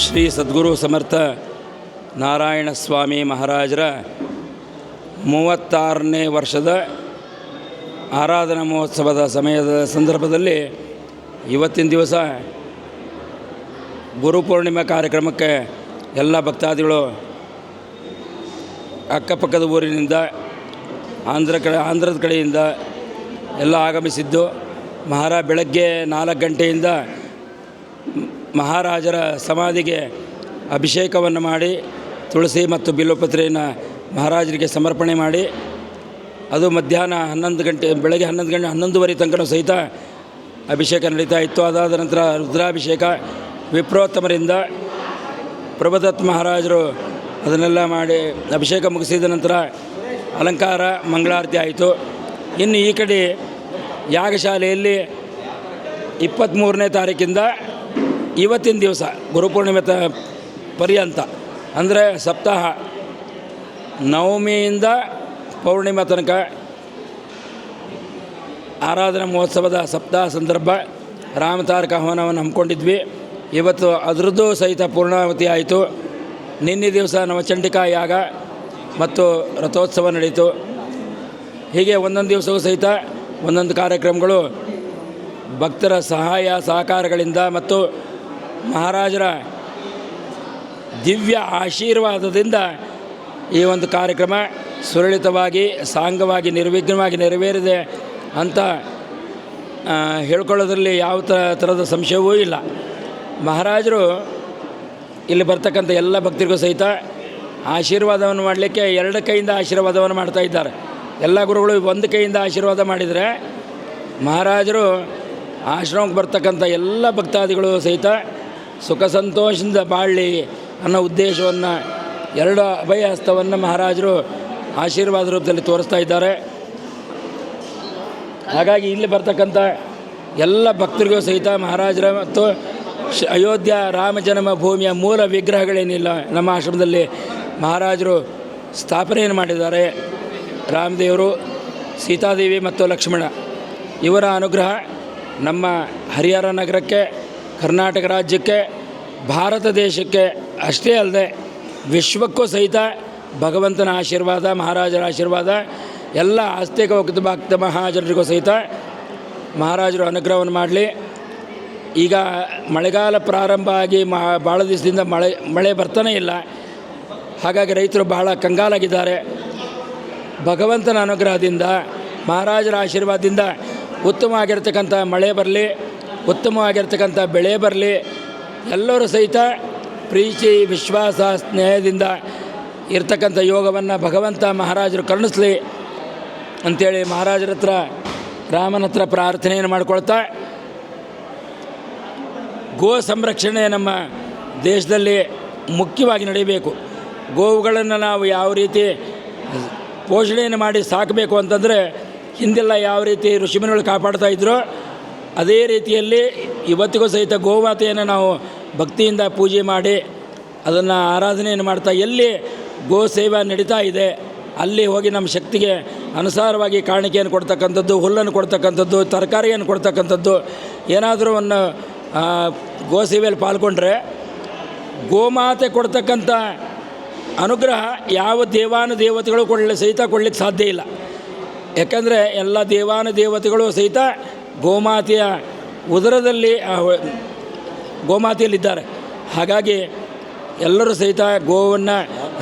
ಶ್ರೀ ಸದ್ಗುರು ಸಮರ್ಥ ನಾರಾಯಣ ಸ್ವಾಮಿ ಮಹಾರಾಜರ 36ನೇ ವರ್ಷದ ಆರಾಧನಾ ಮಹೋತ್ಸವದ ಸಮಯದ ಸಂದರ್ಭದಲ್ಲಿ ಇವತ್ತಿನ ದಿವಸ ಗುರುಪೂರ್ಣಿಮಾ ಕಾರ್ಯಕ್ರಮಕ್ಕೆ ಎಲ್ಲ ಭಕ್ತಾದಿಗಳು ಅಕ್ಕಪಕ್ಕದ ಊರಿನಿಂದ ಆಂಧ್ರದ ಕಡೆಯಿಂದ ಎಲ್ಲ ಆಗಮಿಸಿದ್ದು ಬೆಳಗ್ಗೆ 4 ಗಂಟೆಯಿಂದ ಮಹಾರಾಜರ ಸಮಾಧಿಗೆ ಅಭಿಷೇಕವನ್ನು ಮಾಡಿ ತುಳಸಿ ಮತ್ತು ಬಿಲ್ವಪತ್ರೆಯನ್ನು ಮಹಾರಾಜರಿಗೆ ಸಮರ್ಪಣೆ ಮಾಡಿ ಅದು ಮಧ್ಯಾಹ್ನ 11 ಗಂಟೆ ಬೆಳಗ್ಗೆ 11:30 ತನಕ ಸಹಿತ ಅಭಿಷೇಕ ನಡೀತಾ ಇತ್ತು. ಅದಾದ ನಂತರ ರುದ್ರಾಭಿಷೇಕ ವಿಪ್ರೋತ್ತಮರಿಂದ ಪ್ರಭುದತ್ತ ಮಹಾರಾಜರು ಅದನ್ನೆಲ್ಲ ಮಾಡಿ ಅಭಿಷೇಕ ಮುಗಿಸಿದ ನಂತರ ಅಲಂಕಾರ ಮಂಗಳಾರತಿ ಆಯಿತು. ಇನ್ನು ಈ ಕಡೆ ಯಾಗಶಾಲೆಯಲ್ಲಿ 23ನೇ ತಾರೀಕಿಂದ ಇವತ್ತಿನ ದಿವಸ ಗುರುಪೂರ್ಣಿಮೆ ಪರ್ಯಂತ ಅಂದರೆ ಸಪ್ತಾಹ ನವಮಿಯಿಂದ ಪೌರ್ಣಿಮೆ ತನಕ ಆರಾಧನಾ ಮಹೋತ್ಸವದ ಸಪ್ತಾಹ ಸಂದರ್ಭ ರಾಮತಾರಕ ಹವನವನ್ನು ಹಮ್ಮಿಕೊಂಡಿದ್ವಿ. ಇವತ್ತು ಅದರದ್ದು ಸಹಿತ ಪೂರ್ಣಾವತಿ ಆಯಿತು. ನಿನ್ನೆ ದಿವಸ ನವಚಂಡಿಕಾ ಯಾಗ ಮತ್ತು ರಥೋತ್ಸವ ನಡೆಯಿತು. ಹೀಗೆ ಒಂದೊಂದು ದಿವಸವೂ ಸಹಿತ ಒಂದೊಂದು ಕಾರ್ಯಕ್ರಮಗಳು ಭಕ್ತರ ಸಹಾಯ ಸಹಕಾರಗಳಿಂದ ಮತ್ತು ಮಹಾರಾಜರ ದಿವ್ಯ ಆಶೀರ್ವಾದದಿಂದ ಈ ಒಂದು ಕಾರ್ಯಕ್ರಮ ಸುರಳಿತವಾಗಿ ಸಾಂಗವಾಗಿ ನಿರ್ವಿಘ್ನವಾಗಿ ನೆರವೇರಿದೆ ಅಂತ ಹೇಳ್ಕೊಳ್ಳೋದ್ರಲ್ಲಿ ಯಾವ ಥರದ ಸಂಶಯವೂ ಇಲ್ಲ. ಮಹಾರಾಜರು ಇಲ್ಲಿ ಬರ್ತಕ್ಕಂಥ ಎಲ್ಲ ಭಕ್ತರಿಗೂ ಸಹಿತ ಆಶೀರ್ವಾದವನ್ನು ಮಾಡಲಿಕ್ಕೆ 2 ಕೈಯಿಂದ ಆಶೀರ್ವಾದವನ್ನು ಮಾಡ್ತಾ ಇದ್ದಾರೆ. ಎಲ್ಲ ಗುರುಗಳು 1 ಕೈಯಿಂದ ಆಶೀರ್ವಾದ ಮಾಡಿದರೆ ಮಹಾರಾಜರು ಆಶ್ರಮಕ್ಕೆ ಬರ್ತಕ್ಕಂಥ ಎಲ್ಲ ಭಕ್ತಾದಿಗಳು ಸಹಿತ ಸುಖ ಸಂತೋಷದಿಂದ ಬಾಳಲಿ ಅನ್ನೋ ಉದ್ದೇಶವನ್ನು 2 ಅಭಯ ಹಸ್ತವನ್ನು ಮಹಾರಾಜರು ಆಶೀರ್ವಾದ ರೂಪದಲ್ಲಿ ತೋರಿಸ್ತಾ ಇದ್ದಾರೆ. ಹಾಗಾಗಿ ಇಲ್ಲಿ ಬರ್ತಕ್ಕಂಥ ಎಲ್ಲ ಭಕ್ತರಿಗೂ ಸಹಿತ ಮಹಾರಾಜರ ಮತ್ತು ಅಯೋಧ್ಯ ರಾಮ ಜನ್ಮ ಭೂಮಿಯ ಮೂಲ ವಿಗ್ರಹಗಳೇನಿಲ್ಲ ನಮ್ಮ ಆಶ್ರಮದಲ್ಲಿ ಮಹಾರಾಜರು ಸ್ಥಾಪನೆಯನ್ನು ಮಾಡಿದ್ದಾರೆ. ರಾಮದೇವರು, ಸೀತಾದೇವಿ ಮತ್ತು ಲಕ್ಷ್ಮಣ ಇವರ ಅನುಗ್ರಹ ನಮ್ಮ ಹರಿಹರ ನಗರಕ್ಕೆ, ಕರ್ನಾಟಕ ರಾಜ್ಯಕ್ಕೆ, ಭಾರತ ದೇಶಕ್ಕೆ ಅಷ್ಟೇ ಅಲ್ಲದೆ ವಿಶ್ವಕ್ಕೂ ಸಹಿತ ಭಗವಂತನ ಆಶೀರ್ವಾದ, ಮಹಾರಾಜರ ಆಶೀರ್ವಾದ ಎಲ್ಲ ಆಸ್ತಿಕ ಭಕ್ತ ಮಹಾಜನರಿಗೂ ಸಹಿತ ಮಹಾರಾಜರು ಅನುಗ್ರಹವನ್ನು ಮಾಡಲಿ. ಈಗ ಮಳೆಗಾಲ ಪ್ರಾರಂಭ ಆಗಿ ಭಾಳ ದಿವಸದಿಂದ ಮಳೆ ಬರ್ತಾನೇ ಇಲ್ಲ. ಹಾಗಾಗಿ ರೈತರು ಬಹಳ ಕಂಗಾಲಾಗಿದ್ದಾರೆ. ಭಗವಂತನ ಅನುಗ್ರಹದಿಂದ, ಮಹಾರಾಜರ ಆಶೀರ್ವಾದದಿಂದ ಉತ್ತಮವಾಗಿರ್ತಕ್ಕಂಥ ಮಳೆ ಬರಲಿ, ಉತ್ತಮವಾಗಿರ್ತಕ್ಕಂಥ ಬೆಳೆ ಬರಲಿ, ಎಲ್ಲರೂ ಸಹಿತ ಪ್ರೀತಿ ವಿಶ್ವಾಸ ಸ್ನೇಹದಿಂದ ಇರ್ತಕ್ಕಂಥ ಯೋಗವನ್ನು ಭಗವಂತ ಮಹಾರಾಜರು ಕರುಣಿಸಲಿ ಅಂಥೇಳಿ ಮಹಾರಾಜರ ಹತ್ರ ರಾಮನ ಹತ್ರ ಪ್ರಾರ್ಥನೆಯನ್ನು ಮಾಡಿಕೊಳ್ತಾ, ಗೋ ಸಂರಕ್ಷಣೆ ನಮ್ಮ ದೇಶದಲ್ಲಿ ಮುಖ್ಯವಾಗಿ ನಡೆಯಬೇಕು. ಗೋವುಗಳನ್ನು ನಾವು ಯಾವ ರೀತಿ ಪೋಷಣೆಯನ್ನು ಮಾಡಿ ಸಾಕಬೇಕು ಅಂತಂದರೆ ಹಿಂದೆಲ್ಲ ಯಾವ ರೀತಿ ಋಷಿಮುನಿಗಳು ಕಾಪಾಡ್ತಾ ಇದ್ರೋ ಅದೇ ರೀತಿಯಲ್ಲಿ ಇವತ್ತಿಗೂ ಸಹಿತ ಗೋಮಾತೆಯನ್ನು ನಾವು ಭಕ್ತಿಯಿಂದ ಪೂಜೆ ಮಾಡಿ ಅದನ್ನು ಆರಾಧನೆಯನ್ನು ಮಾಡ್ತಾ, ಎಲ್ಲಿ ಗೋ ಸೇವೆ ನಡೀತಾ ಇದೆ ಅಲ್ಲಿ ಹೋಗಿ ನಮ್ಮ ಶಕ್ತಿಗೆ ಅನುಸಾರವಾಗಿ ಕಾಣಿಕೆಯನ್ನು ಕೊಡ್ತಕ್ಕಂಥದ್ದು, ಹುಲ್ಲನ್ನು ಕೊಡ್ತಕ್ಕಂಥದ್ದು, ತರಕಾರಿಯನ್ನು ಕೊಡ್ತಕ್ಕಂಥದ್ದು, ಏನಾದರೂ ಒಂದು ಗೋ ಸೇವೆಯಲ್ಲಿ ಪಾಲ್ಗೊಂಡ್ರೆ ಗೋಮಾತೆ ಕೊಡ್ತಕ್ಕಂಥ ಅನುಗ್ರಹ ಯಾವ ದೇವಾನುದೇವತೆಗಳು ಕೊಡಲಿಕ್ಕೆ ಸಾಧ್ಯ ಇಲ್ಲ. ಯಾಕಂದರೆ ಎಲ್ಲ ದೇವಾನುದೇವತೆಗಳು ಸಹಿತ ಗೋಮಾತೆಯ ಉದರದಲ್ಲಿ ಗೋಮಾತೆಯಲ್ಲಿದ್ದಾರೆ. ಹಾಗಾಗಿ ಎಲ್ಲರೂ ಸಹಿತ ಗೋವನ್ನು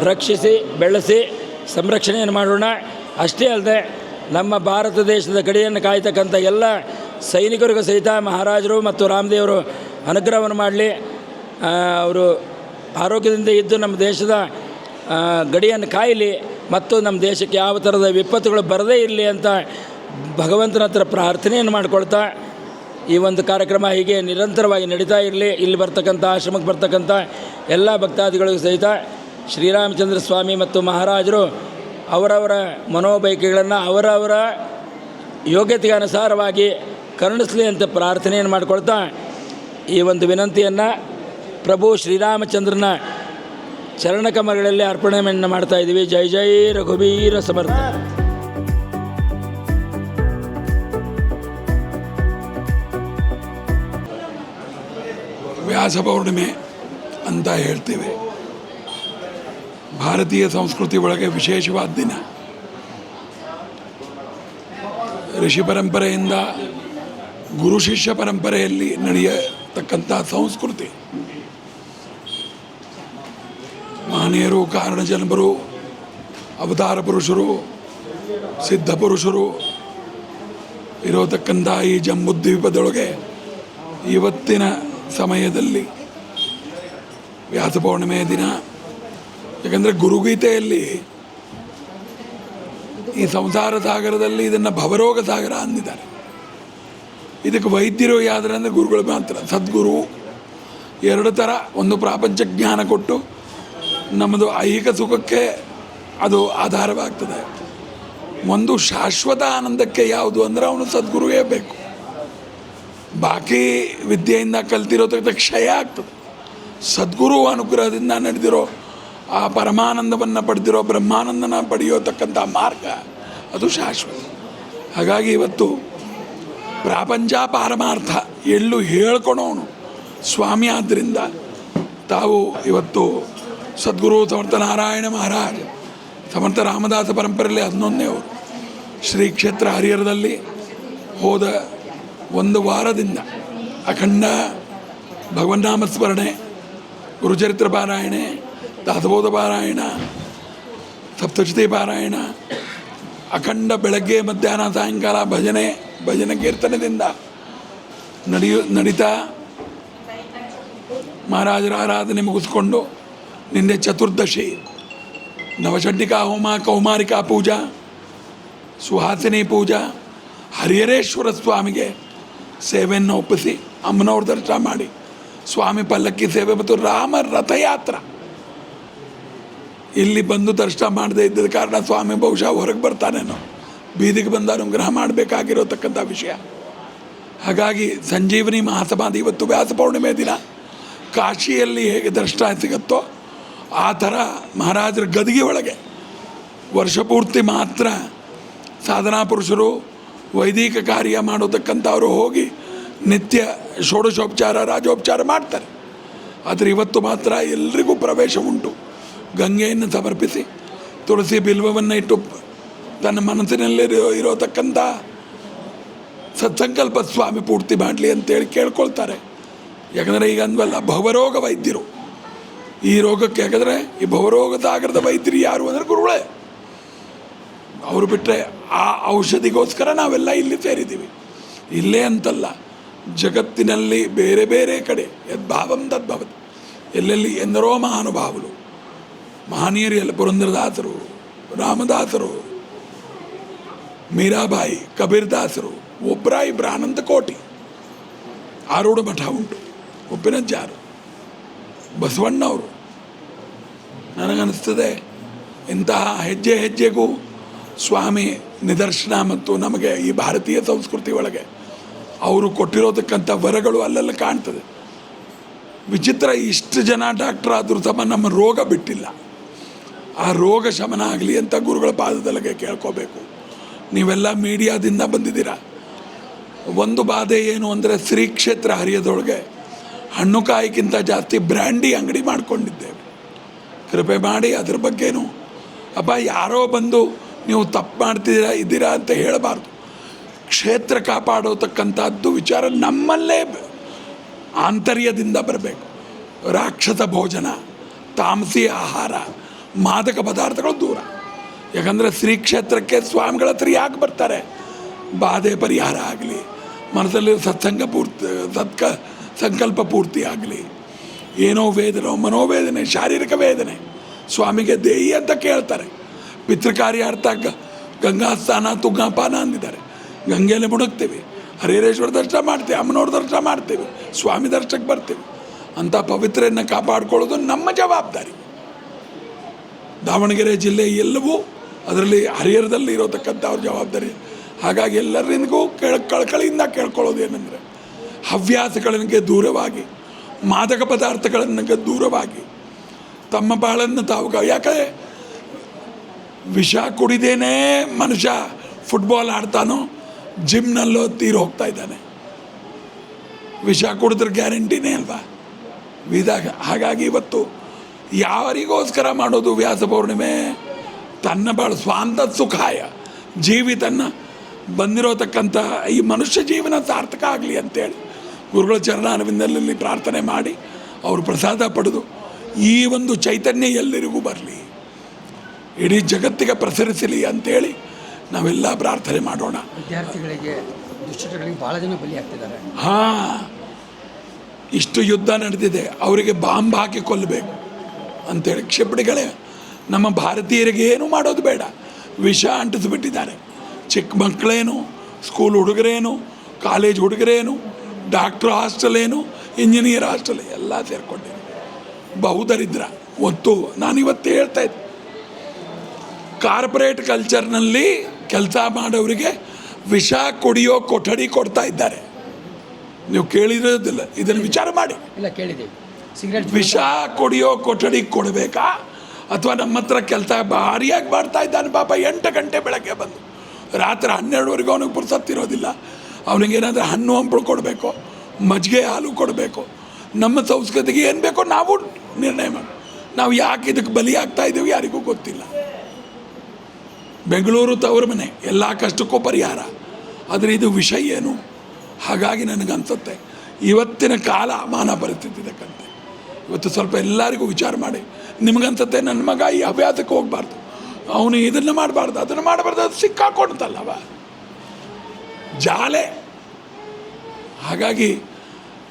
ರಕ್ಷಿಸಿ ಬೆಳೆಸಿ ಸಂರಕ್ಷಣೆಯನ್ನು ಮಾಡೋಣ. ಅಷ್ಟೇ ಅಲ್ಲದೆ ನಮ್ಮ ಭಾರತ ದೇಶದ ಗಡಿಯನ್ನು ಕಾಯ್ತಕ್ಕಂಥ ಎಲ್ಲ ಸೈನಿಕರಿಗೂ ಸಹಿತ ಮಹಾರಾಜರು ಮತ್ತು ರಾಮದೇವರು ಅನುಗ್ರಹವನ್ನು ಮಾಡಲಿ. ಅವರು ಆರೋಗ್ಯದಿಂದ ಇದ್ದು ನಮ್ಮ ದೇಶದ ಗಡಿಯನ್ನು ಕಾಯಲಿ ಮತ್ತು ನಮ್ಮ ದೇಶಕ್ಕೆ ಯಾವ ಥರದ ವಿಪತ್ತುಗಳು ಬರದೇ ಇರಲಿ ಅಂತ ಭಗವಂತನ ಹತ್ರ ಪ್ರಾರ್ಥನೆಯನ್ನು ಮಾಡಿಕೊಳ್ತಾ ಈ ಒಂದು ಕಾರ್ಯಕ್ರಮ ಹೀಗೆ ನಿರಂತರವಾಗಿ ನಡೀತಾ ಇರಲಿ. ಇಲ್ಲಿ ಬರ್ತಕ್ಕಂಥ ಆಶ್ರಮಕ್ಕೆ ಬರ್ತಕ್ಕಂಥ ಎಲ್ಲ ಭಕ್ತಾದಿಗಳಿಗೂ ಸಹಿತ ಶ್ರೀರಾಮಚಂದ್ರ ಸ್ವಾಮಿ ಮತ್ತು ಮಹಾರಾಜರು ಅವರವರ ಮನೋಬಯಕೆಗಳನ್ನು ಅವರವರ ಯೋಗ್ಯತೆಗೆ ಅನುಸಾರವಾಗಿ ಕರುಣಿಸಲಿ ಅಂತ ಪ್ರಾರ್ಥನೆಯನ್ನು ಮಾಡಿಕೊಳ್ತಾ ಈ ಒಂದು ವಿನಂತಿಯನ್ನು ಪ್ರಭು ಶ್ರೀರಾಮಚಂದ್ರನ ಚರಣಕಮಲಗಳಲ್ಲಿ ಅರ್ಪಣೆಯನ್ನು ಮಾಡ್ತಾ ಇದ್ದೀವಿ. ಜೈ ಜೈ ರಘುವೀರ ಸಮರ್ಥ. ವ್ಯಾಸ ಪೌರ್ಣಿಮೆ ಅಂತ ಹೇಳ್ತೇವೆ. ಭಾರತೀಯ ಸಂಸ್ಕೃತಿ ಒಳಗೆ ವಿಶೇಷವಾದ ದಿನ. ಋಷಿ ಪರಂಪರೆಯಿಂದ ಗುರು ಶಿಷ್ಯ ಪರಂಪರೆಯಲ್ಲಿ ನಡೆಯತಕ್ಕಂಥ ಸಂಸ್ಕೃತಿ. ಮಹನೀಯರು, ಕಾರಣ ಜನ್ಮರು, ಅವತಾರ ಪುರುಷರು, ಸಿದ್ಧ ಪುರುಷರು ಇರೋತಕ್ಕಂಥ ಈ ಜಂಬುದ್ವೀಪದೊಳಗೆ ಇವತ್ತಿನ ಸಮಯದಲ್ಲಿ ವ್ಯಾಸ ಪೌರ್ಣಿಮೆಯ ದಿನ. ಯಾಕಂದರೆ ಗುರುಗೀತೆಯಲ್ಲಿ ಈ ಸಂಸಾರ ಸಾಗರದಲ್ಲಿ ಇದನ್ನು ಭವರೋಗ ಸಾಗರ ಅಂದಿದ್ದಾರೆ. ಇದಕ್ಕೆ ವೈದ್ಯರು ಯಾವ್ದಾರೆ ಅಂದರೆ ಗುರುಗಳು ಮಾತ್ರ. ಸದ್ಗುರು ಎರಡು ಥರ, ಒಂದು ಪ್ರಾಪಂಚ ಜ್ಞಾನ ಕೊಟ್ಟು ನಮ್ಮದು ಐಹಿಕ ಸುಖಕ್ಕೆ ಅದು ಆಧಾರವಾಗ್ತದೆ. ಒಂದು ಶಾಶ್ವತ ಆನಂದಕ್ಕೆ ಯಾವುದು ಅಂದರೆ ಅವನು ಸದ್ಗುರುವೇ ಬೇಕು. ಬಾಕಿ ವಿದ್ಯೆಯಿಂದ ಕಲ್ತಿರೋದಕ್ಕೆ ಕ್ಷಯ ಆಗ್ತದೆ. ಸದ್ಗುರು ಅನುಗ್ರಹದಿಂದ ನಡೆದಿರೋ ಆ ಪರಮಾನಂದವನ್ನು ಪಡೆದಿರೋ ಬ್ರಹ್ಮಾನಂದನ ಪಡೆಯೋತಕ್ಕಂಥ ಮಾರ್ಗ ಅದು ಶಾಶ್ವತ. ಹಾಗಾಗಿ ಇವತ್ತು ಪ್ರಾಪಂಚ ಪಾರಮಾರ್ಥ ಎಳ್ಳು ಹೇಳ್ಕೊಳೋನು ಸ್ವಾಮಿ. ಆದ್ದರಿಂದ ತಾವು ಇವತ್ತು ಸದ್ಗುರು ಸಮರ್ಥ ನಾರಾಯಣ ಮಹಾರಾಜ್, ಸಮರ್ಥ ರಾಮದಾಸ ಪರಂಪರೆಯಲ್ಲಿ 11ನೇವರು ಶ್ರೀ ಕ್ಷೇತ್ರ ಹರಿಹರದಲ್ಲಿ ಹೋದ ಒಂದು ವಾರದಿಂದ ಅಖಂಡ ಭಗವನ್ನಾಮ ಸ್ಮರಣೆ, ಗುರುಚರಿತ್ರ ಪಾರಾಯಣೆ, ದಾಸಬೋಧ ಪಾರಾಯಣ, ಸಪ್ತಶತಿ ಪಾರಾಯಣ, ಅಖಂಡ ಬೆಳಗ್ಗೆ ಮಧ್ಯಾಹ್ನ ಸಾಯಂಕಾಲ ಭಜನೆ ಕೀರ್ತನದಿಂದ ನಡೀತಾ ಮಹಾರಾಜರ ಆರಾಧನೆ ಮುಗಿಸ್ಕೊಂಡು ನಿನ್ನೆ ಚತುರ್ದಶಿ ನವಚಂಡಿಕಾ ಹೋಮ, ಕೌಮಾರಿಕಾ ಪೂಜಾ, ಸುಹಾಸಿನಿ ಪೂಜಾ, ಹರಿಹರೇಶ್ವರ ಸ್ವಾಮಿಗೆ ಸೇವೆಯನ್ನು ಒಪ್ಪಿಸಿ ಅಮ್ಮನವ್ರ ದರ್ಶನ ಮಾಡಿ ಸ್ವಾಮಿ ಪಲ್ಲಕ್ಕಿ ಸೇವೆ ಮತ್ತು ರಾಮ ರಥಯಾತ್ರೆ ಇಲ್ಲಿ ಬಂದು ದರ್ಶನ ಮಾಡದೇ ಇದ್ದ ಕಾರಣ ಸ್ವಾಮಿ ಬಹುಶಃ ಹೊರಗೆ ಬರ್ತಾನೇನೋ, ಬೀದಿಗೆ ಬಂದ ಅನುಗ್ರಹ ಮಾಡಬೇಕಾಗಿರೋತಕ್ಕಂಥ ವಿಷಯ. ಹಾಗಾಗಿ ಸಂಜೀವನಿ ಮಹಾಸಮಾಧಿ ಇವತ್ತು ವ್ಯಾಸ ಪೌರ್ಣಿಮೆ ದಿನ ಕಾಶಿಯಲ್ಲಿ ಹೇಗೆ ದರ್ಶನ ಸಿಗುತ್ತೋ ಆ ಥರ ಮಹಾರಾಜರ ಗದಿಗೆ ಒಳಗೆ ವರ್ಷಪೂರ್ತಿ ಮಾತ್ರ ಸಾಧನಾ ಪುರುಷರು ವೈದಿಕ ಕಾರ್ಯ ಮಾಡೋತಕ್ಕಂಥವರು ಹೋಗಿ ನಿತ್ಯ ಷೋಡಶೋಪಚಾರ ರಾಜೋಪಚಾರ ಮಾಡ್ತಾರೆ. ಆದರೆ ಇವತ್ತು ಮಾತ್ರ ಎಲ್ರಿಗೂ ಪ್ರವೇಶ ಉಂಟು. ಗಂಗೆಯನ್ನು ಸಮರ್ಪಿಸಿ ತುಳಸಿ ಬಿಲ್ವವನ್ನು ಇಟ್ಟು ತನ್ನ ಮನಸ್ಸಿನಲ್ಲಿ ಇರೋತಕ್ಕಂಥ ಸತ್ಸಂಕಲ್ಪ ಸ್ವಾಮಿ ಪೂರ್ತಿ ಮಾಡಲಿ ಅಂತೇಳಿ ಕೇಳ್ಕೊಳ್ತಾರೆ. ಯಾಕಂದರೆ ಈಗ ಅಂದ್ವಲ್ಲ ಭವರೋಗ ವೈದ್ಯರು, ಈ ರೋಗಕ್ಕೆ ಯಾಕಂದರೆ ಈ ಭವರೋಗ ಸಾಗರದ ವೈದ್ಯರು ಯಾರು ಅಂದರೆ ಗುರುಗಳೇ. ಅವರು ಬಿಟ್ಟರೆ ಆ ಔಷಧಿಗೋಸ್ಕರ ನಾವೆಲ್ಲ ಇಲ್ಲಿ ಸೇರಿದ್ದೀವಿ. ಇಲ್ಲೇ ಅಂತಲ್ಲ, ಜಗತ್ತಿನಲ್ಲಿ ಬೇರೆ ಬೇರೆ ಕಡೆ ಯದ್ಭಾವಂ ತದ್ಭವತ್, ಎಲ್ಲೆಲ್ಲಿ ಎಂದರೋ ಮಹಾನುಭಾವುలు ಮಹನೀಯರು ಎಲ್ಲ, ಪುರಂದರದಾಸರು, ರಾಮದಾಸರು, ಮೀರಾಬಾಯಿ, ಕಬೀರ್ದಾಸರು, ಒಬ್ಬರ ಇಬ್ಬರ ಅನಂತ ಕೋಟಿ. ಆರೂಢ ಮಠ ಉಂಟು, ಉಪ್ಪಿನಜ್ಜಾರು, ಬಸವಣ್ಣವರು. ನನಗನ್ನಿಸ್ತದೆ ಇಂತಹ ಹೆಜ್ಜೆ ಹೆಜ್ಜೆಗೂ ಸ್ವಾಮಿ ನಿದರ್ಶನ ಮತ್ತು ನಮಗೆ ಈ ಭಾರತೀಯ ಸಂಸ್ಕೃತಿ ಒಳಗೆ ಅವರು ಕೊಟ್ಟಿರೋತಕ್ಕಂಥ ವರಗಳು ಅಲ್ಲೆಲ್ಲ ಕಾಣ್ತದೆ. ವಿಚಿತ್ರ, ಇಷ್ಟು ಜನ ಡಾಕ್ಟರ್ ಆದರೂ ಸಮ ನಮ್ಮ ರೋಗ ಬಿಟ್ಟಿಲ್ಲ. ಆ ರೋಗ ಶಮನ ಆಗಲಿ ಅಂತ ಗುರುಗಳ ಪಾದದಲ್ಲಿಗೆ ಕೇಳ್ಕೋಬೇಕು. ನೀವೆಲ್ಲ ಮೀಡಿಯಾದಿಂದ ಬಂದಿದ್ದೀರಾ. ಒಂದು ಬಾಧೆ ಏನು ಅಂದರೆ ಶ್ರೀ ಕ್ಷೇತ್ರ ಹರಿಯದೊಳಗೆ ಹಣ್ಣು ಕಾಯಿಗಿಂತ ಜಾಸ್ತಿ ಬ್ರ್ಯಾಂಡಿ ಅಂಗಡಿ ಮಾಡಿಕೊಂಡಿದ್ದೇವೆ. ಕೃಪೆ ಮಾಡಿ ಅದ್ರ ಬಗ್ಗೆನೂ ಅಪ್ಪ ಯಾರೋ ಬಂದು ನೀವು ತಪ್ಪು ಇದ್ದೀರಾ ಅಂತ ಹೇಳಬಾರ್ದು. ಕ್ಷೇತ್ರ ಕಾಪಾಡೋತಕ್ಕಂಥದ್ದು ವಿಚಾರ ನಮ್ಮಲ್ಲೇ ಆಂತರ್ಯದಿಂದ ಬರಬೇಕು. ರಾಕ್ಷಸ ಭೋಜನ, ತಾಮಸಿ ಆಹಾರ, ಮಾದಕ ಪದಾರ್ಥಗಳು ದೂರ. ಯಾಕಂದರೆ ಶ್ರೀ ಕ್ಷೇತ್ರಕ್ಕೆ ಸ್ವಾಮಿಗಳ ಹತ್ರ ಯಾಕೆ ಬರ್ತಾರೆ? ಬಾಧೆ ಪರಿಹಾರ ಆಗಲಿ, ಮನಸ್ಸಲ್ಲಿ ಸಂಕಲ್ಪ ಪೂರ್ತಿ ಆಗಲಿ, ಏನೋ ವೇದನೆ, ಮನೋವೇದನೆ, ಶಾರೀರಿಕ ವೇದನೆ ಸ್ವಾಮಿಗೆ ದೇಯಿ ಅಂತ ಕೇಳ್ತಾರೆ. ಪಿತೃಕಾರ್ಯಾರ್ಥ ಗಂಗಾ ಸ್ನಾನ ತುಂಗಾಪಾನ ಅಂದಿದ್ದಾರೆ. ಗಂಗೆಯಲ್ಲಿ ಮುಳುಗ್ತೀವಿ, ಹರಿಹರೇಶ್ವರ ದರ್ಶನ ಮಾಡ್ತೀವಿ, ಅಮ್ಮನವ್ರ ದರ್ಶನ ಮಾಡ್ತೀವಿ, ಸ್ವಾಮಿ ದರ್ಶನಕ್ಕೆ ಬರ್ತೀವಿ. ಅಂಥ ಪವಿತ್ರೆಯನ್ನು ಕಾಪಾಡ್ಕೊಳ್ಳೋದು ನಮ್ಮ ಜವಾಬ್ದಾರಿ. ದಾವಣಗೆರೆ ಜಿಲ್ಲೆ ಎಲ್ಲವೂ ಅದರಲ್ಲಿ ಹರಿಹರದಲ್ಲಿ ಇರೋತಕ್ಕಂಥವ್ರ ಜವಾಬ್ದಾರಿ. ಹಾಗಾಗಿ ಎಲ್ಲರಿಗೂ ಕಳಕಳಿಯಿಂದ ಕೇಳ್ಕೊಳ್ಳೋದು ಏನಂದರೆ ಹವ್ಯಾಸಗಳಿಗೆ ದೂರವಾಗಿ, ಮಾದಕ ಪದಾರ್ಥಗಳನ್ನು ದೂರವಾಗಿ ತಮ್ಮ ಬಾಳನ್ನು ತಾವು, ಯಾಕಂದರೆ ವಿಷ ಕುಡಿದೇನೇ ಮನುಷ್ಯ ಫುಟ್ಬಾಲ್ ಆಡ್ತಾನೋ ಜಿಮ್ನಲ್ಲೋ ತೀರು ಹೋಗ್ತಾ ಇದ್ದಾನೆ. ವಿಷ ಕುಡಿದ್ರೆ ಗ್ಯಾರಂಟಿನೇ ಅಲ್ವಾ? ಹಾಗಾಗಿ ಇವತ್ತು ಯಾರಿಗೋಸ್ಕರ ಮಾಡೋದು ವ್ಯಾಸ ಪೌರ್ಣಿಮೆ? ತನ್ನ ಭಾಳ ಸ್ವಾಂತ ಸುಖಾಯ ಜೀವಿತನ್ನು ಬಂದಿರೋತಕ್ಕಂಥ ಈ ಮನುಷ್ಯ ಜೀವನ ಸಾರ್ಥಕ ಆಗಲಿ ಅಂತೇಳಿ ಗುರುಗಳ ಚರಣಾರವಿಂದದಲ್ಲಿ ಪ್ರಾರ್ಥನೆ ಮಾಡಿ ಅವರು ಪ್ರಸಾದ ಪಡೆದು ಈ ಒಂದು ಚೈತನ್ಯ ಎಲ್ಲರಿಗೂ ಬರಲಿ, ಇಡೀ ಜಗತ್ತಿಗೆ ಪ್ರಸರಿಸಲಿ ಅಂತೇಳಿ ನಾವೆಲ್ಲ ಪ್ರಾರ್ಥನೆ ಮಾಡೋಣ. ವಿದ್ಯಾರ್ಥಿಗಳಿಗೆ ದುಶ್ಚಟಗಳಿಗೆ ಭಾಳ ಜನ ಬಲಿಯಾಗ್ತಿದ್ದಾರೆ. ಇಷ್ಟು ಯುದ್ಧ ನಡೆದಿದೆ, ಅವರಿಗೆ ಬಾಂಬ್ ಹಾಕಿ ಕೊಲ್ಲಬೇಕು ಅಂತೇಳಿ ಕ್ಷಿಪಣಿಗಳೇ ನಮ್ಮ ಭಾರತೀಯರಿಗೆ ಏನು ಮಾಡೋದು ಬೇಡ, ವಿಷ ಅಂಟಿಸಿಬಿಟ್ಟಿದ್ದಾರೆ. ಚಿಕ್ಕ ಮಕ್ಕಳೇನು, ಸ್ಕೂಲ್ ಹುಡುಗರೇನು, ಕಾಲೇಜ್ ಹುಡುಗರೇನು, ಡಾಕ್ಟ್ರ್ ಹಾಸ್ಟೆಲ್ ಏನು, ಇಂಜಿನಿಯರ್ ಹಾಸ್ಟೆಲ್ ಎಲ್ಲ ಸೇರಿಕೊಂಡಿದೆ. ಬಹುದರಿದ್ರ ಒತ್ತು. ನಾನಿವತ್ತು ಹೇಳ್ತಾ ಇದ್ದೆ, ಕಾರ್ಪೊರೇಟ್ ಕಲ್ಚರ್ನಲ್ಲಿ ಕೆಲಸ ಮಾಡೋರಿಗೆ ವಿಷ ಕುಡಿಯೋ ಕೊಠಡಿ ಕೊಡ್ತಾ ಇದ್ದಾರೆ. ನೀವು ಕೇಳಿರೋದಿಲ್ಲ, ಇದನ್ನು ವಿಚಾರ ಮಾಡಿ. ಇಲ್ಲ, ಕೇಳಿದ್ದೀವಿ. ಸಿಗರೇಟ್ ವಿಷ ಕುಡಿಯೋ ಕೊಠಡಿ ಕೊಡಬೇಕಾ? ಅಥವಾ ನಮ್ಮ ಹತ್ರ ಕೆಲಸ ಭಾರಿಯಾಗಿ ಮಾಡ್ತಾ ಇದ್ದಾನೆ ಪಾಪ, 8 ಗಂಟೆ ಬೆಳಗ್ಗೆ ಬಂದು ರಾತ್ರಿ 12ವರೆಗೂ ಅವನಿಗೆ ಪುರ್ಸತ್ತಿರೋದಿಲ್ಲ. ಅವನಿಗೇನಾದರೂ ಹಣ್ಣು ಹಂಪಲು ಕೊಡಬೇಕು, ಮಜ್ಜಿಗೆ ಹಾಲು ಕೊಡಬೇಕು. ನಮ್ಮ ಸಂಸ್ಕೃತಿಗೆ ಏನು ಬೇಕೋ ನಾವು ನಿರ್ಣಯ ಮಾಡಿ. ನಾವು ಯಾಕೆ ಇದಕ್ಕೆ ಬಲಿಯಾಗ್ತಾ ಇದ್ದೀವಿ ಯಾರಿಗೂ ಗೊತ್ತಿಲ್ಲ. ಬೆಂಗಳೂರು ತವರ ಮನೆ, ಎಲ್ಲ ಕಷ್ಟಕ್ಕೂ ಪರಿಹಾರ, ಆದರೆ ಇದು ವಿಷಯ ಏನು? ಹಾಗಾಗಿ ನನಗನ್ಸುತ್ತೆ ಇವತ್ತಿನ ಕಾಲ ಮಾನ ಪರಿಸ್ಥಿತಿ ಇದಕ್ಕಂತೆ. ಇವತ್ತು ಸ್ವಲ್ಪ ಎಲ್ಲರಿಗೂ ವಿಚಾರ ಮಾಡಿ. ನಿಮಗನ್ಸುತ್ತೆ ನನ್ನ ಮಗ ಈ ಹವ್ಯಾಸಕ್ಕೆ ಹೋಗಬಾರ್ದು, ಅವನು ಇದನ್ನು ಮಾಡಬಾರ್ದು, ಅದನ್ನು ಮಾಡಬಾರ್ದು, ಅದು ಸಿಕ್ಕಾಕೊಂಡಲ್ಲವ ಜಾಲೆ. ಹಾಗಾಗಿ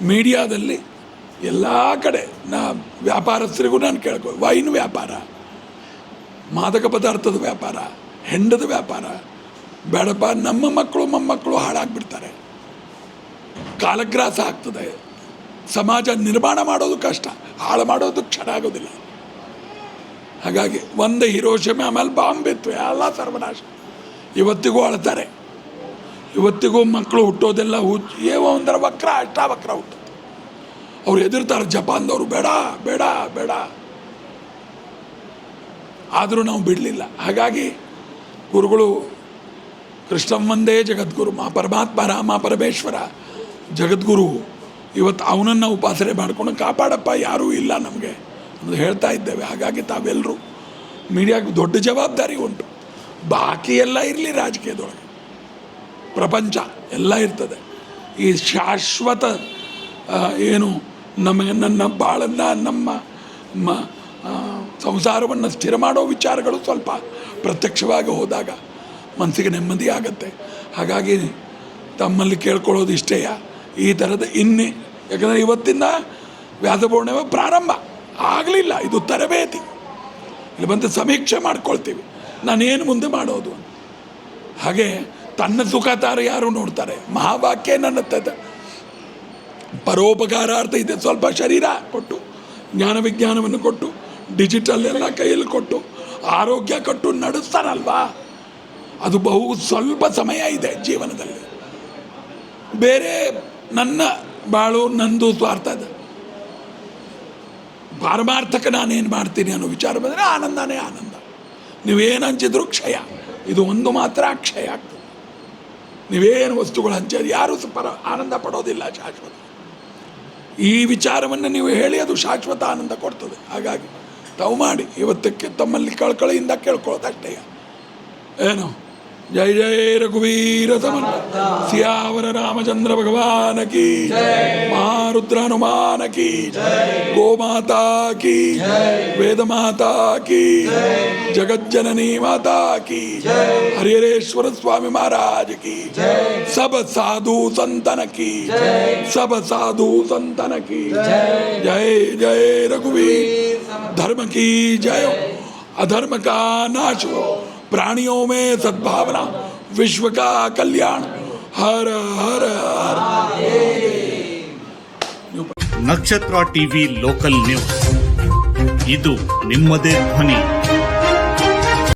ಮೀಡಿಯಾದಲ್ಲಿ ಎಲ್ಲ ಕಡೆ ವ್ಯಾಪಾರಸ್ಥರಿಗೂ ನಾನು ಕೇಳ್ಕೊ, ವೈನ್ ವ್ಯಾಪಾರ, ಮಾದಕ ಪದಾರ್ಥದ ವ್ಯಾಪಾರ, ಹೆಂಡದ ವ್ಯಾಪಾರ ಬೇಡಪ್ಪ. ನಮ್ಮ ಮಕ್ಕಳು ಮೊಮ್ಮಕ್ಕಳು ಹಾಳಾಗ್ಬಿಡ್ತಾರೆ, ಕಾಲಗ್ರಾಸ ಆಗ್ತದೆ. ಸಮಾಜ ನಿರ್ಮಾಣ ಮಾಡೋದು ಕಷ್ಟ, ಹಾಳು ಮಾಡೋದು ಕ್ಷಣ ಆಗೋದಿಲ್ಲ. ಹಾಗಾಗಿ ಒಂದು ಹಿರೋಶಿಮೆ ಆಮೇಲೆ ಬಾಂಬ್ ಬಿತ್ತು, ಎಲ್ಲ ಸರ್ವನಾಶ. ಇವತ್ತಿಗೂ ಅಳ್ತಾರೆ, ಇವತ್ತಿಗೂ ಮಕ್ಕಳು ಹುಟ್ಟೋದೆಲ್ಲ ಏನೋ ಒಂಥರ ವಕ್ರ, ಅಷ್ಟಾವಕ್ರ ಹುಟ್ಟುತ್ತೆ. ಅವ್ರು ಎದುರ್ತಾರೆ ಜಪಾನ್ದವರು, ಬೇಡ ಬೇಡ ಬೇಡ, ಆದರೂ ನಾವು ಬಿಡಲಿಲ್ಲ. ಹಾಗಾಗಿ ಗುರುಗಳು ಕೃಷ್ಣಂ ವಂದೇ ಜಗದ್ಗುರು, ಪರಮಾತ್ಮ ರಾಮ ಪರಮೇಶ್ವರ ಜಗದ್ಗುರು. ಇವತ್ತು ಅವನನ್ನು ಉಪಾಸನೆ ಮಾಡಿಕೊಂಡು ಕಾಪಾಡಪ್ಪ, ಯಾರೂ ಇಲ್ಲ ನಮಗೆ ಅಂತ ಹೇಳ್ತಾ ಇದ್ದೇವೆ. ಹಾಗಾಗಿ ತಾವೆಲ್ಲರೂ ಮೀಡಿಯಾಗೆ ದೊಡ್ಡ ಜವಾಬ್ದಾರಿ ಉಂಟು. ಬಾಕಿ ಎಲ್ಲ ಇರಲಿ, ರಾಜಕೀಯದೊಳಗೆ ಪ್ರಪಂಚ ಎಲ್ಲ ಇರ್ತದೆ. ಈ ಶಾಶ್ವತ ಏನು ನನ್ನ ಬಾಳನ್ನು, ನಮ್ಮ ಸಂಸಾರವನ್ನು ಸ್ಥಿರ ಮಾಡೋ ವಿಚಾರಗಳು ಸ್ವಲ್ಪ ಪ್ರತ್ಯಕ್ಷವಾಗಿ ಹೋದಾಗ ಮನಸ್ಸಿಗೆ ನೆಮ್ಮದಿ ಆಗುತ್ತೆ. ಹಾಗಾಗಿ ತಮ್ಮಲ್ಲಿ ಕೇಳ್ಕೊಳ್ಳೋದು ಇಷ್ಟೇ, ಈ ಥರದ ಯಾಕಂದರೆ ಇವತ್ತಿಂದ ವ್ಯಾಸಪೂರ್ಣಿಮೆ ಪ್ರಾರಂಭ ಆಗಲಿಲ್ಲ, ಇದು ತರಬೇತಿ. ಇಲ್ಲಿ ಬಂದು ಸಮೀಕ್ಷೆ ಮಾಡ್ಕೊಳ್ತೀವಿ, ನಾನೇನು ಮುಂದೆ ಮಾಡೋದು. ಹಾಗೆ ತನ್ನ ಸುಖ ತಾರ ಯಾರು ನೋಡ್ತಾರೆ? ಮಹಾವಾಕ್ಯ ನನ್ನ ಪರೋಪಕಾರಾರ್ಥ ಇದೆ. ಸ್ವಲ್ಪ ಶರೀರ ಕೊಟ್ಟು, ಜ್ಞಾನ ವಿಜ್ಞಾನವನ್ನು ಕೊಟ್ಟು, ಡಿಜಿಟಲ್ ಎಲ್ಲ ಕೈಯಲ್ಲಿ ಕೊಟ್ಟು, ಆರೋಗ್ಯ ಕೊಟ್ಟು ನಡೆಸ್ತಾರಲ್ವಾ, ಅದು ಬಹು ಸ್ವಲ್ಪ ಸಮಯ ಇದೆ ಜೀವನದಲ್ಲಿ. ಬೇರೆ ನನ್ನ ಬಾಳು, ನಂದು ಸ್ವಾರ್ಥ ಇದೆ. ಪಾರಮಾರ್ಥಕ ನಾನೇನು ಮಾಡ್ತೀನಿ ಅನ್ನೋ ವಿಚಾರ ಬಂದರೆ ಆನಂದನೇ ಆನಂದ. ನೀವೇನು ಹಂಚಿದ್ರು ಕ್ಷಯ, ಇದು ಒಂದು ಮಾತ್ರ ಕ್ಷಯ ಆಗ್ತದೆ. ನೀವೇನು ವಸ್ತುಗಳು ಹಂಚೋದು ಯಾರೂ ಆನಂದ ಪಡೋದಿಲ್ಲ ಶಾಶ್ವತ. ಈ ವಿಚಾರವನ್ನು ನೀವು ಹೇಳಿ ಅದು ಶಾಶ್ವತ ಆನಂದ ಕೊಡ್ತದೆ. ಹಾಗಾಗಿ ತಾವು ಮಾಡಿ ಇವತ್ತಕ್ಕೆ ತಮ್ಮಲ್ಲಿ ಕಳಕಳಿಯಿಂದ ಕೇಳ್ಕೊಳ್ಳೋದಷ್ಟೇ. ಏನು ಜೈ ಜೈ ರಘುವೀರ ಸಮನ್ ಸಿಯಾವರ ರಾಮಚಂದ್ರ ಭಗವಾನ ಕಿ, ಮಹಾರುದ್ರ ಹನುಮಾನ ಕಿ, ಗೋಮಾತಾ ಕಿ, ವೇದ ಮಾತಾ ಕಿ, ಜಗಜ್ಜನನಿ ಮಾತಾ ಕಿ, ಹರಿಹರೇಶ್ವರ ಸ್ವಾಮಿ महाराज की, सब साधु संतन की, सब साधु संतन की जय जय रघुवीर, धर्म की जय, अधर्म का नाश हो, प्राणियों में सद्भावना, विश्व का कल्याण, हर हर हर। ನಕ್ಷತ್ರ ಟಿವಿ ಲೋಕಲ್ ನ್ಯೂಸ್, ಇದು ನಿಮ್ಮದೇ ಧ್ವನಿ.